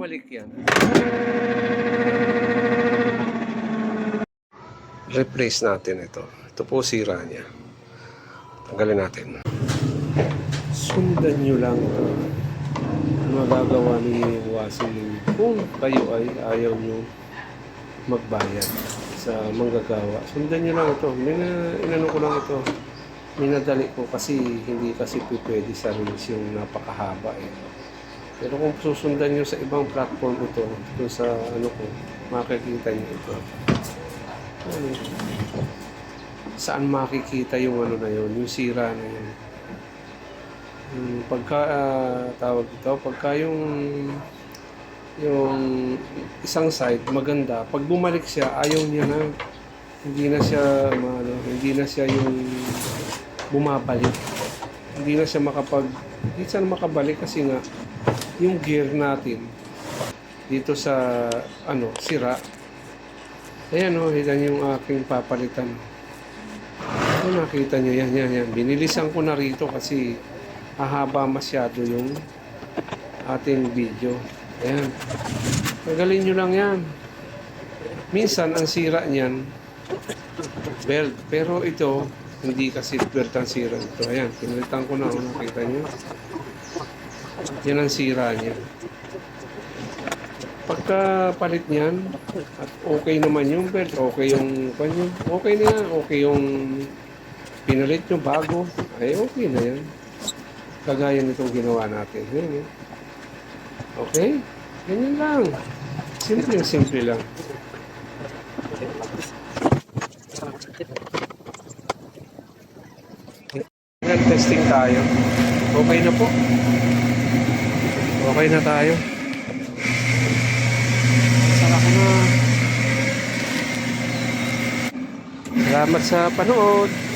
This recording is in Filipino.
bumalik yan. Replace natin ito. Ito po sira niya. Tanggalin natin. Sundan nyo lang ito. Magagawa ninyo yung washing kung kayo ay ayaw nyo magbayad sa manggagawa. Sundan nyo lang ito. Inano ko lang ito. Minadali ko kasi hindi kasi pwede sa reels yung napakahaba eh. Pero kung susundan nyo sa ibang platform ito, ito sa ano ko, makikita nyo ito. Ano, saan makikita yung ano na yun, yung sira na yun. Pagka tawag ito, pagka yung isang side maganda, pag bumalik siya, ayaw niya na. Hindi na siya hindi na siya yung bumabalik. Hindi na siya hindi siya makabalik kasi nga yung gear natin dito sa sira. Ayan yan yung aking papalitan. Nakita nyo yan. Binilisan ko na rito kasi hahaba masyado yung ating video. Ayan. Tagalin nyo lang yan. Minsan, ang sira niyan, belt. Pero ito, hindi kasi belt ang sira ito. Ayan, pinalitan ko na. Nakita nyo? Yan ang sira niya. Pagka palit niyan, at okay naman yung belt, okay yung okay na yan, okay yung pinalit nyo bago, ay okay na yan. Kagaya nitong ginawa natin. Yan, okay? Ganyan lang. Simple lang. Testing tayo. Okay na po. Okay na tayo. Sarap na. Salamat sa panood.